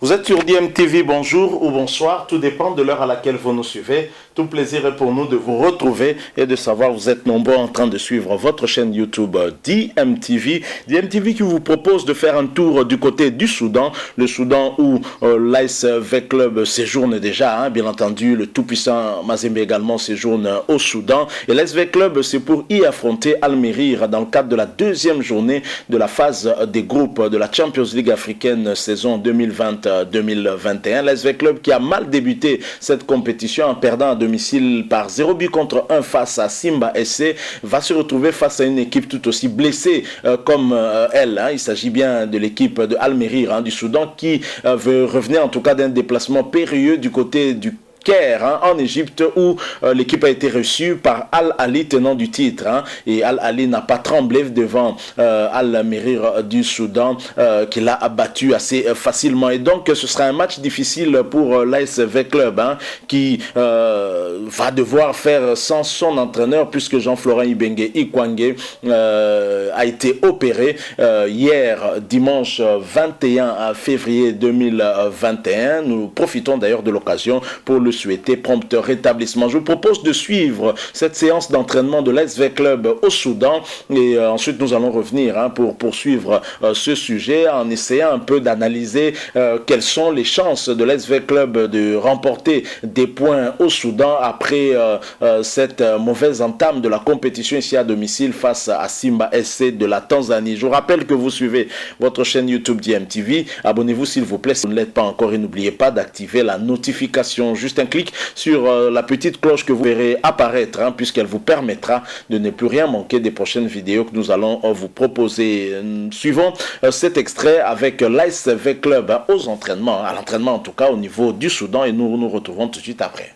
Vous êtes sur DMTV, bonjour ou bonsoir, tout dépend de l'heure à laquelle vous nous suivez. Tout plaisir est pour nous de vous retrouver et de savoir que vous êtes nombreux en train de suivre votre chaîne YouTube DMTV. DMTV qui vous propose de faire un tour du côté du Soudan, le Soudan où l'ASV Club séjourne déjà, bien entendu, le tout-puissant Mazembe également séjourne au Soudan. Et l'ASV Club, c'est pour y affronter Al-Merrikh dans le cadre de la deuxième journée de la phase des groupes de la Champions League africaine saison 2020-2021. L'ASV Club qui a mal débuté cette compétition en perdant à domicile par 0 but contre 1 face à Simba SC, va se retrouver face à une équipe tout aussi blessée comme elle. Il s'agit bien de l'équipe de Al-Merrikh du Soudan qui veut revenir en tout cas d'un déplacement périlleux du côté du Caire, en Égypte, où l'équipe a été reçue par Al-Ali, tenant du titre. Et Al-Ali n'a pas tremblé devant Al-Merrikh du Soudan, qui l'a abattu assez facilement. Et donc, ce sera un match difficile pour l'ASV Club, qui va devoir faire sans son entraîneur, puisque Jean-Florent Ibenge Ikwange a été opéré hier, dimanche 21 février 2021. Nous profitons d'ailleurs de l'occasion pour le souhaiter prompt rétablissement. Je vous propose de suivre cette séance d'entraînement de l'ASV Club au Soudan et ensuite nous allons revenir pour poursuivre ce sujet en essayant un peu d'analyser quelles sont les chances de l'ASV Club de remporter des points au Soudan après cette mauvaise entame de la compétition ici à domicile face à Simba SC de la Tanzanie. Je vous rappelle que vous suivez votre chaîne YouTube DMTV. Abonnez-vous s'il vous plaît si vous ne l'êtes pas encore et n'oubliez pas d'activer la notification. Juste un clic sur la petite cloche que vous verrez apparaître puisqu'elle vous permettra de ne plus rien manquer des prochaines vidéos que nous allons vous proposer. Suivons cet extrait avec l'ASV Club aux entraînements, à l'entraînement en tout cas au niveau du Soudan, et nous nous retrouvons tout de suite après.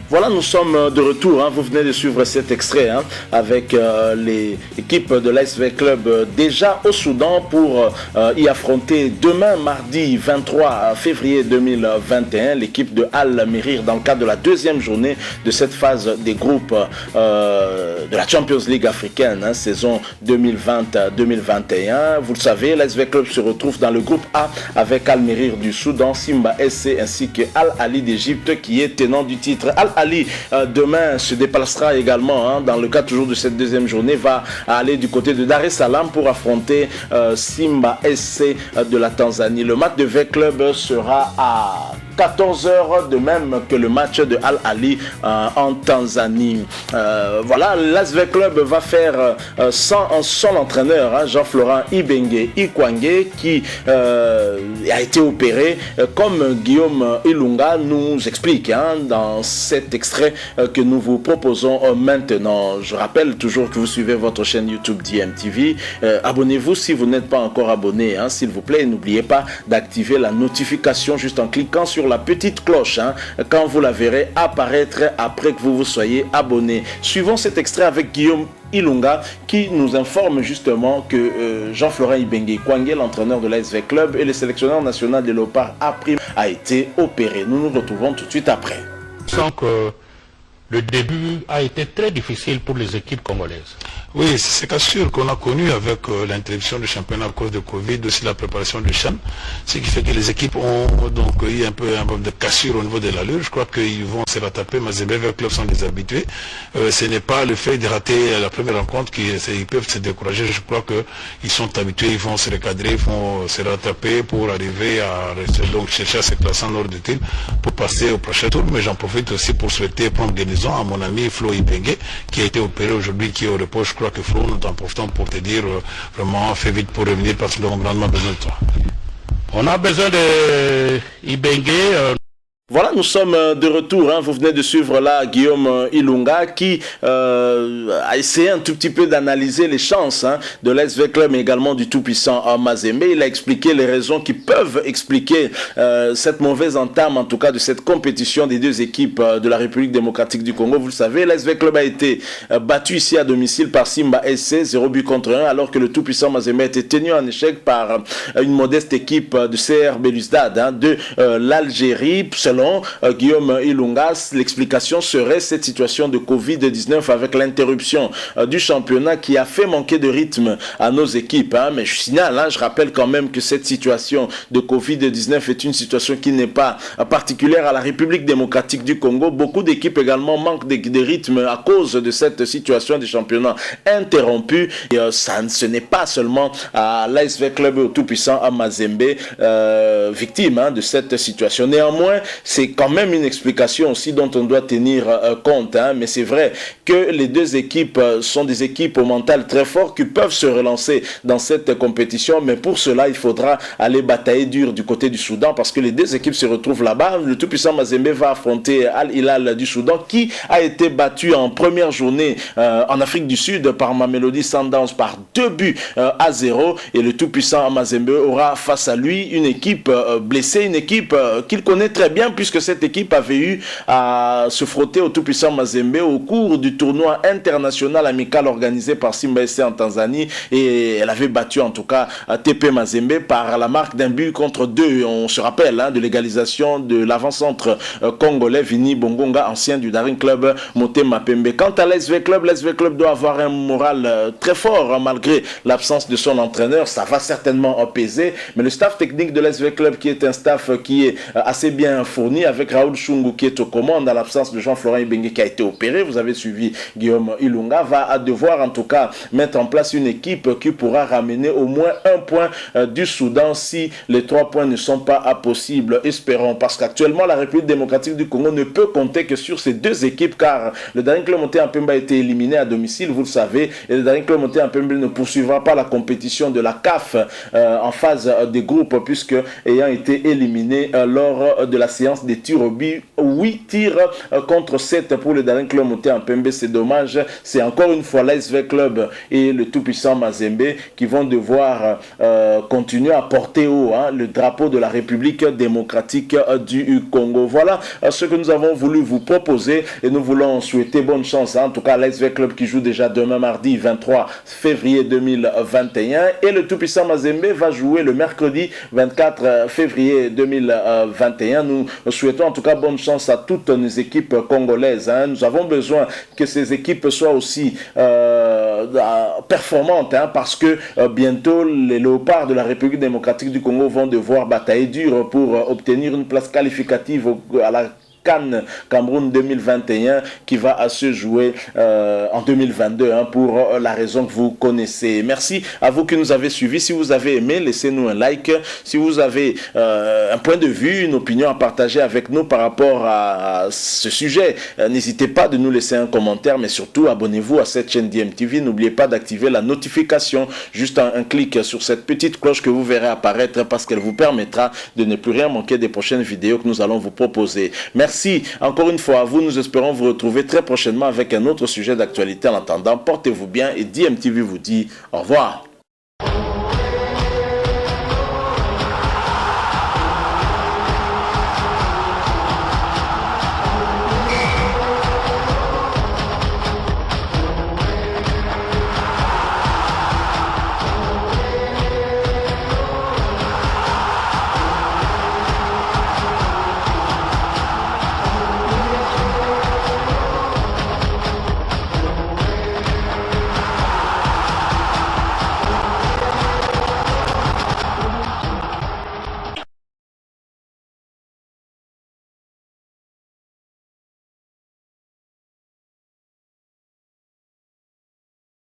Voilà, nous sommes de retour. Vous venez de suivre cet extrait avec l'équipe de l'ASV Club déjà au Soudan pour y affronter demain, mardi 23 février 2021, l'équipe de Al-Merrikh dans le cadre de la deuxième journée de cette phase des groupes de la Champions League africaine, saison 2020-2021. Vous le savez, l'ASV Club se retrouve dans le groupe A avec Al-Merrikh du Soudan, Simba SC ainsi que Al-Ali d'Égypte qui est tenant du titre. Al-Ali demain se déplacera également dans le cadre toujours de cette deuxième journée, va aller du côté de Dar es Salaam pour affronter Simba SC de la Tanzanie. Le match de V Club sera à 14 heures, de même que le match de Al Ahly en Tanzanie. Voilà, l'ASV Club va faire sans son entraîneur, Jean-Florent Ibenge Ikwange, qui a été opéré, comme Guillaume Ilunga nous explique dans cet extrait que nous vous proposons maintenant. Je rappelle toujours que vous suivez votre chaîne YouTube DMTV. Abonnez-vous si vous n'êtes pas encore abonné, s'il vous plaît. N'oubliez pas d'activer la notification juste en cliquant sur la petite cloche quand vous la verrez apparaître après que vous vous soyez abonné. Suivons cet extrait avec Guillaume Ilunga qui nous informe justement que Jean-Florent Ibenge Ikwange, l'entraîneur de l'ASV Club et le sélectionneur national des Léopards a été opéré. Nous nous retrouvons tout de suite après. Je sens que le début a été très difficile pour les équipes congolaises. Oui, c'est cas sûr qu'on a connu avec l'interruption du championnat à cause de Covid, aussi la préparation du CHAN, ce qui fait que les équipes ont donc eu un peu de cassure au niveau de l'allure. Je crois qu'ils vont se rattraper, mais les clubs sont des habitués. Ce n'est pas le fait de rater la première rencontre qu'ils peuvent se décourager. Je crois qu'ils sont habitués, ils vont se recadrer, ils vont se rattraper pour arriver à donc chercher à se classer en ordre d'utile pour passer au prochain tour. Mais j'en profite aussi pour souhaiter prendre guérison à mon ami Flo Ibenge qui a été opéré aujourd'hui, qui est au repos. Je crois que Flo, nous t'en profitons pour te dire vraiment fais vite pour revenir parce que nous avons grandement besoin de toi. On a besoin de Ibenge. Voilà, nous sommes de retour. Vous venez de suivre là Guillaume Ilunga qui a essayé un tout petit peu d'analyser les chances de l'ASV Club mais également du tout-puissant Mazembe. Il a expliqué les raisons qui peuvent expliquer cette mauvaise entame, en tout cas de cette compétition des deux équipes de la République démocratique du Congo. Vous le savez, l'ASV Club a été battu ici à domicile par Simba SC, 0-1, alors que le tout-puissant Mazembe a été tenu en échec par une modeste équipe de CR Belouizdad de l'Algérie. Selon Guillaume Ilunga, l'explication serait cette situation de Covid-19 avec l'interruption du championnat qui a fait manquer de rythme à nos équipes. Mais je signale, je rappelle quand même que cette situation de Covid-19 est une situation qui n'est pas particulière à la République démocratique du Congo. Beaucoup d'équipes également manquent de rythme à cause de cette situation du championnat interrompu. Et ce n'est pas seulement à l'ASV Club et au tout-puissant à Mazembe victime de cette situation. Néanmoins, c'est quand même une explication aussi dont on doit tenir compte. Mais c'est vrai que les deux équipes sont des équipes au mental très fort qui peuvent se relancer dans cette compétition. Mais pour cela, il faudra aller batailler dur du côté du Soudan parce que les deux équipes se retrouvent là-bas. Le tout-puissant Mazembe va affronter Al Hilal du Soudan qui a été battu en première journée en Afrique du Sud par Mamelodi Sundowns par 2-0. Et le tout-puissant Mazembe aura face à lui une équipe blessée, une équipe qu'il connaît très bien puisque cette équipe avait eu à se frotter au tout-puissant Mazembe au cours du tournoi international amical organisé par Simba SC en Tanzanie et elle avait battu en tout cas TP Mazembe par la marque d'un but contre 2. On se rappelle de l'égalisation de l'avant-centre congolais Vini Bongonga, ancien du Daring Club Motema Pembe. Quant à l'ASV Club doit avoir un moral très fort malgré l'absence de son entraîneur. Ça va certainement peser, mais le staff technique de l'ASV Club qui est un staff qui est assez bien fourni avec Raoul Chungu qui est aux commandes à l'absence de Jean-Florent Ibenge qui a été opéré. Vous avez suivi Guillaume Ilunga, va devoir en tout cas mettre en place une équipe qui pourra ramener au moins un point du Soudan si les 3 points ne sont pas possibles. Espérons, parce qu'actuellement la République démocratique du Congo ne peut compter que sur ces deux équipes car le Daring Club Motema Pembe a été éliminé à domicile, vous le savez, et le Daring Club Motema Pembe ne poursuivra pas la compétition de la CAF en phase des groupes puisque ayant été éliminé lors de la séance des tirs au but, 8 tirs contre 7 pour le Daring Club Motema Pembe. C'est dommage, c'est encore une fois l'ASV Club et le tout-puissant Mazembe qui vont devoir continuer à porter haut le drapeau de la République démocratique du Congo. Voilà ce que nous avons voulu vous proposer et nous voulons souhaiter bonne chance en tout cas à l'ASV Club qui joue déjà demain mardi 23 février 2021 et le tout-puissant Mazembe va jouer le mercredi 24 février 2021. Nous souhaitons en tout cas bonne chance à toutes nos équipes congolaises. Nous avons besoin que ces équipes soient aussi performantes parce que bientôt les Léopards de la République démocratique du Congo vont devoir batailler dur pour obtenir une place qualificative à la CAN Cameroun 2021 qui va se jouer en 2022 pour la raison que vous connaissez. Merci à vous qui nous avez suivis. Si vous avez aimé, laissez-nous un like. Si vous avez un point de vue, une opinion à partager avec nous par rapport à ce sujet, n'hésitez pas de nous laisser un commentaire, mais surtout abonnez-vous à cette chaîne DMTV. N'oubliez pas d'activer la notification, juste un clic sur cette petite cloche que vous verrez apparaître parce qu'elle vous permettra de ne plus rien manquer des prochaines vidéos que nous allons vous proposer. Merci encore une fois à vous. Nous espérons vous retrouver très prochainement avec un autre sujet d'actualité. En attendant, portez-vous bien et DMTV vous dit au revoir.